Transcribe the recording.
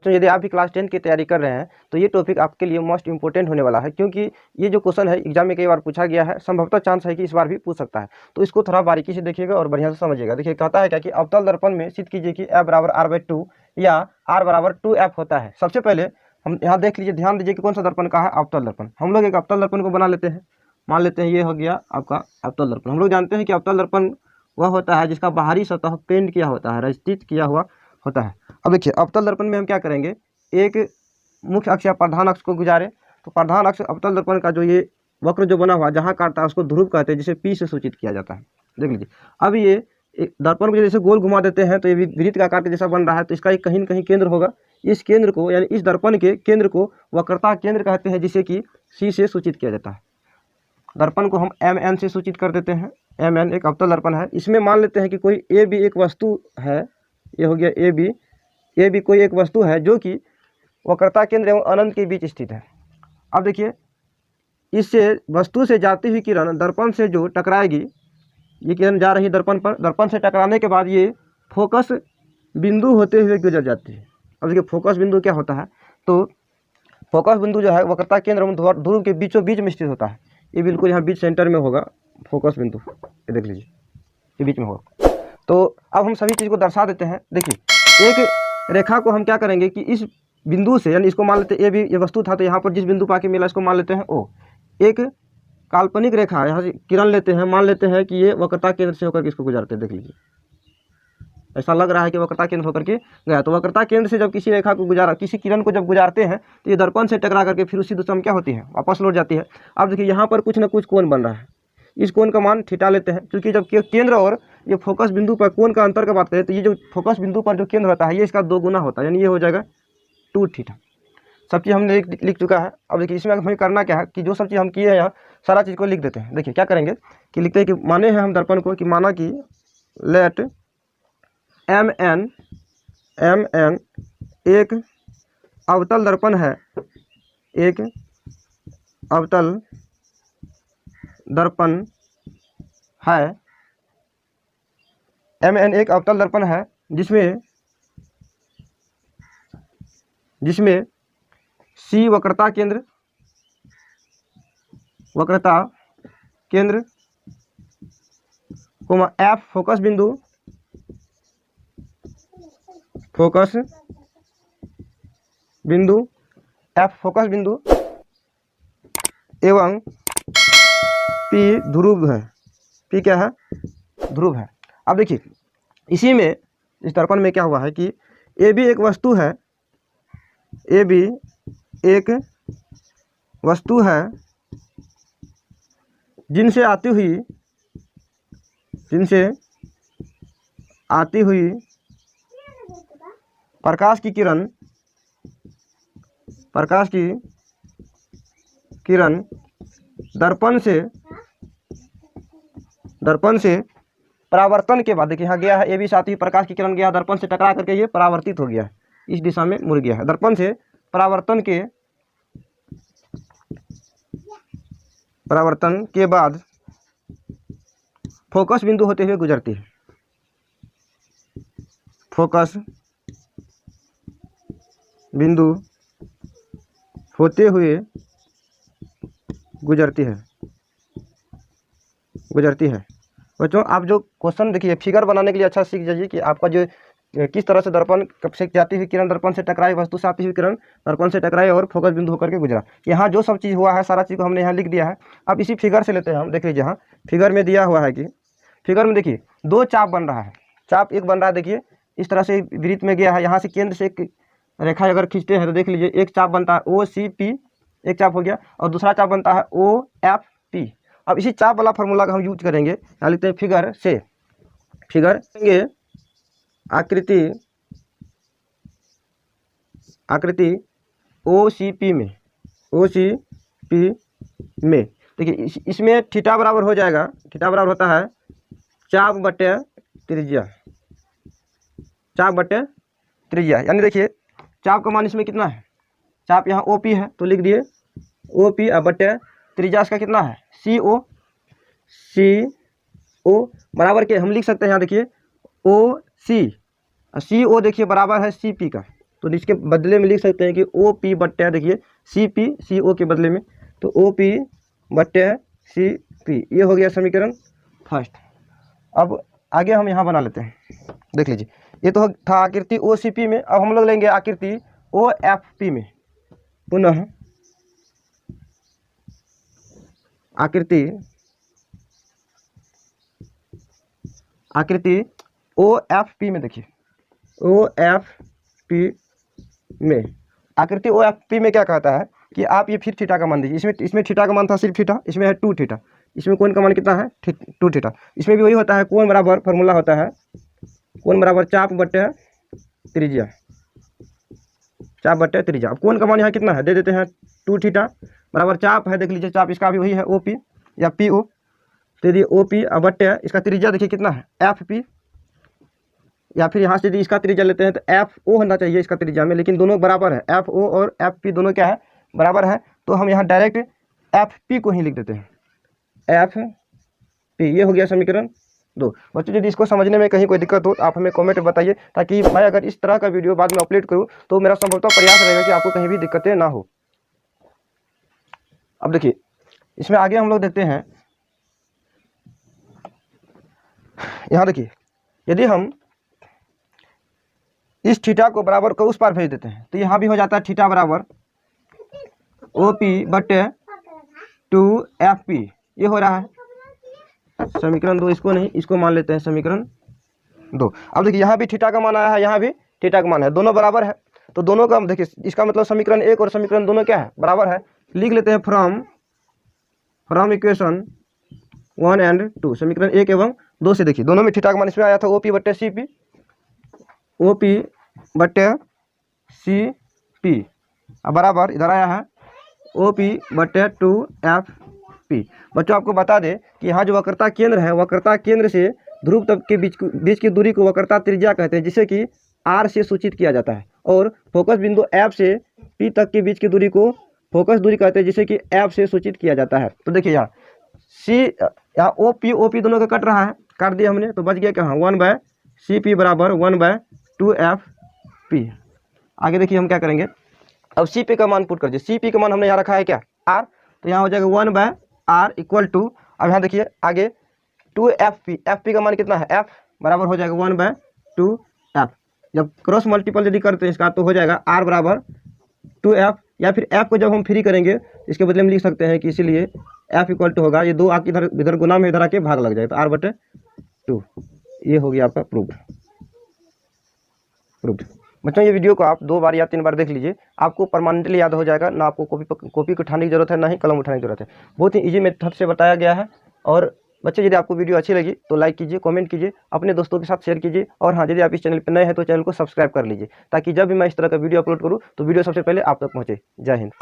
बच्चों यदि आप भी क्लास 10 की तैयारी कर रहे हैं तो ये टॉपिक आपके लिए मोस्ट इंपॉर्टेंट होने वाला है, क्योंकि ये जो क्वेश्चन है एग्जाम में कई बार पूछा गया है, संभवतः चांस है कि इस बार भी पूछ सकता है। तो इसको थोड़ा बारीकी से देखिएगा और बढ़िया से समझिएगा। देखिए कहता है क्या कि अवतल दर्पण में सिद्ध कीजिए कि F बराबर R/2 या R बराबर 2F होता है। सबसे पहले हम यहाँ देख लीजिए, ध्यान दीजिए कि कौन सा दर्पण का है, अवतल दर्पण। हम लोग एक अवतल दर्पण को बना लेते हैं, मान लेते हैं ये हो गया आपका अवतल दर्पण। हम लोग जानते हैं कि अवतल दर्पण वह होता है जिसका बाहरी सतह पेंट किया होता है, रचित किया हुआ होता है। अब देखिए अवतल दर्पण में हम क्या करेंगे, एक मुख्य अक्ष या प्रधान अक्ष को गुजारे तो प्रधान अक्ष अवतल दर्पण का जो ये वक्र जो बना हुआ जहाँ काटता है उसको ध्रुव कहते हैं, जिसे P से सूचित किया जाता है। देख लीजिए अब ये दर्पण को जैसे गोल घुमा देते हैं तो ये वृत्त का आकार के जैसा बन रहा है, तो इसका एक कहीं न कहीं केंद्र होगा। इस केंद्र को यानी इस दर्पण के केंद्र को वक्रता केंद्र कहते हैं, जिसे कि C से सूचित किया जाता है। दर्पण को हम MN से सूचित कर देते हैं। MN एक अवतल दर्पण है। इसमें मान लेते हैं कि कोई AB एक वस्तु है, ये हो गया AB कोई एक वस्तु है जो कि वक्रता केंद्र एवं अनंत के बीच स्थित है। अब देखिए इससे वस्तु से जाती हुई किरण दर्पण से जो टकराएगी, ये किरण जा रही है दर्पण पर, दर्पण से टकराने के बाद ये फोकस बिंदु होते हुए गुजर जाती है। अब देखिए फोकस बिंदु क्या होता है, तो फोकस बिंदु जो है वक्रता केंद्र एवं ध्रुव के बीचों बीच में स्थित होता है। ये बिल्कुल यहाँ बीच सेंटर में होगा फोकस बिंदु, ये देख लीजिए ये बीच में होगा। तो अब हम सभी चीज़ को दर्शा देते हैं। देखिए एक रेखा को हम क्या करेंगे कि इस बिंदु से, यानी इसको मान लेते हैं ये वस्तु था, तो यहाँ पर जिस बिंदु पर आके मिला इसको मान लेते हैं O। एक काल्पनिक रेखा यहाँ से किरण लेते हैं, मान लेते हैं कि ये वक्रता केंद्र से होकर के इसको गुजरते हैं। देख लीजिए ऐसा लग रहा है कि वक्रता केंद्र होकर के गया, तो वक्रता केंद्र से जब किसी रेखा को गुजारा, किसी किरण को जब गुजारते हैं तो ये दर्पण से टकरा करके फिर उसी दिशा में क्या होती है, वापस लौट जाती है। अब देखिए यहाँ पर कुछ ना कुछ कोण बन रहा है, इस कोण का मान थीटा लेते हैं, क्योंकि जब केंद्र और ये फोकस बिंदु पर कोण का अंतर का बात करें तो ये जो फोकस बिंदु पर जो केंद्र होता है ये इसका 2 गुना होता है, यानी ये हो जाएगा 2 थीटा। सब चीज़ हमने लिख चुका है। अब देखिए इसमें हमें करना क्या है कि जो सब चीज़ हम किए हैं यहाँ सारा चीज़ को लिख देते हैं। देखिए क्या करेंगे कि लिखते हैं कि माने हैं हम दर्पण को कि माना कि लेट MN एक अवतल दर्पण है, एक अवतल दर्पण है। MN एक अवतल दर्पण है जिसमें C वक्रता केंद्र कोमा F फोकस बिंदु F फोकस बिंदु एवं P ध्रुव है। P क्या है, ध्रुव है। अब देखिए इसी में इस दर्पण में क्या हुआ है कि AB एक वस्तु है, AB एक वस्तु है जिनसे आती हुई प्रकाश की किरण दर्पण से परावर्तन के बाद, देखिए यहाँ गया है AB से आती हुई प्रकाश की किरण गया दर्पण से टकरा करके ये परावर्तित हो गया है, इस दिशा में मुड़ गया है। दर्पण से परावर्तन के बाद फोकस बिंदु होते हुए गुजरती है, फोकस बिंदु होते हुए गुजरती है। बच्चों आप जो क्वेश्चन देखिए फिगर बनाने के लिए अच्छा सीख जाइए कि आपका जो किस तरह से दर्पण से जाती हुई किरण दर्पण से टकराई, वस्तु से आती हुई किरण दर्पण से टकराई और फोकस बिंदु होकर के गुजरा। यहाँ जो सब चीज़ हुआ है सारा चीज़ को हमने यहाँ लिख दिया है। अब इसी फिगर से लेते हैं हम, देख लीजिए यहाँ फिगर में दिया हुआ है कि फिगर में देखिए 2 चाप बन रहा है, चाप एक बन रहा है, देखिए इस तरह से वृत्त में गया है, यहाँ से केंद्र से एक रेखा अगर खींचते हैं तो देख लीजिए एक चाप बनता है OCP, एक चाप हो गया, और दूसरा चाप बनता है OFP। अब इसी चाप वाला फार्मूला का हम यूज करेंगे, यहाँ लिखते हैं फिगर आकृति OCP में देखिए इसमें थीटा बराबर हो जाएगा, थीटा बराबर होता है चाप बटे त्रिज्या, यानी देखिए चाप का मान इसमें कितना है, चाप यहाँ OP है तो लिख दिए OP बटे त्रिज्या इसका कितना है CO बराबर के हम लिख सकते हैं यहाँ देखिए OC, CO देखिए बराबर है CP का, तो इसके बदले में लिख सकते हैं कि ओ पी बट्टे, देखिए सी पी सी ओ के बदले में, तो ओ पी बट्टे सी पी, ये हो गया समीकरण फर्स्ट। अब आगे हम यहाँ बना लेते हैं, देख लीजिए ये तो था आकृति ओ सी पी में। अब हम लोग लेंगे आकृति ओ एफ पी में, पुनः आकृति ओ एफ पी में, देखिए ओ एफ पी में, आकृति ओ एफ पी में क्या कहता है कि आप ये फिर थीटा का मान दीजिए। इसमें थीटा का मान था सिर्फ थीटा, इसमें है 2 थीटा, इसमें कोण का मान कितना है 2 थीटा। इसमें भी वही होता है, कोण बराबर फॉर्मूला होता है कोण बराबर चाप बटे त्रिज्या, चाप बटे त्रिज्या। अब कोण का मान यहाँ कितना है दे देते हैं 2 थीटा बराबर चाप है, देख लीजिए चाप इसका भी वही है ओ पी या पी ओ, तो यदि ओ पी बटे इसका त्रिज्या देखिए कितना है एफ पी, या फिर यहाँ से यदि इसका त्रिज्या लेते हैं तो एफ ओ होना चाहिए इसका त्रिज्या में, लेकिन दोनों बराबर है, एफ ओ और एफ पी दोनों क्या है बराबर है, तो हम यहाँ डायरेक्ट एफ पी को ही लिख देते हैं, एफ पी। ये हो गया समीकरण 2। बच्चों यदि इसको समझने में कहीं कोई दिक्कत हो तो आप हमें कमेंट बताइए, ताकि मैं अगर इस तरह का वीडियो बाद में अपलोड करूँ तो मेरा संभवतः प्रयास रहेगा कि आपको कहीं भी दिक्कतें ना हो। अब देखिए इसमें आगे हम लोग देखते हैं, यहाँ देखिए यदि हम इस थीटा को बराबर को उस पार भेज देते हैं तो यहाँ भी हो जाता है थीटा बराबर ओ पी बटे 2 एफ पी, ये हो रहा है समीकरण 2। इसको नहीं, इसको मान लेते हैं समीकरण 2। अब देखिए यहाँ भी थीटा का मान आया है, यहाँ भी थीटा का मान है, दोनों बराबर है, तो दोनों का देखिए इसका मतलब समीकरण 1 और समीकरण दोनों क्या है बराबर है। लिख लेते हैं फ्रॉम इक्वेशन 1 एंड 2, समीकरण 1 एवं 2 से देखिए दोनों में थीटा का मान इसमें आया था ओ पी बटे सी पी, ओ पी बटे सी पी, अब बराबर इधर आया है ओ पी बटे 2 एफ पी। बच्चों आपको बता दें कि यहाँ जो वक्रता केंद्र है, वक्रता केंद्र से ध्रुव तक के बीच की दूरी को वक्रता त्रिज्या कहते हैं, जिसे कि आर से सूचित किया जाता है, और फोकस बिंदु एफ से पी तक के बीच की दूरी को फोकस दूरी कहते हैं, जिसे कि एफ से सूचित किया जाता है। तो देखिए यहाँ सी, यहाँ ओ पी दोनों का कट रहा है, काट दिया हमने, तो बच गया क्या 1/सी पी बराबर 1/2 एफ पी। आगे देखिए हम क्या करेंगे, अब सी पी का मान पुट कर दीजिए, सी पी का मान हमने यहाँ रखा है क्या आर, तो यहाँ हो जाएगा 1/r इक्वल टू, अब यहाँ देखिए आगे 2 एफ पी का मान कितना है एफ बराबर हो जाएगा 1/2 एफ। जब क्रॉस मल्टीपल यदि करते हैं इसका तो हो जाएगा r बराबर 2 एफ, या फिर एफ को जब हम फ्री करेंगे इसके बदले में लिख सकते हैं कि इसीलिए एफ इक्वल टू होगा, ये 2 आके इधर गुना में इधर आके भाग लग जाए, तो r/2। ये हो गया आपका प्रूव्ड। बच्चों ये वीडियो को आप 2 बार या 3 बार देख लीजिए, आपको परमानेंटली याद हो जाएगा, ना आपको कॉपी उठाने की जरूरत है, ना ही कलम उठाने की जरूरत है। बहुत ही इजी मेथड से बताया गया है। और बच्चे यदि आपको वीडियो अच्छी लगी तो लाइक कीजिए, कमेंट कीजिए, अपने दोस्तों के साथ शेयर कीजिए, और हाँ यदि आप इस चैनल पर नए हैं तो चैनल को सब्सक्राइब कर लीजिए, ताकि जब भी मैं इस तरह का वीडियो अपलोड करूँ तो वीडियो सबसे पहले आप तक पहुँचे। जय हिंद।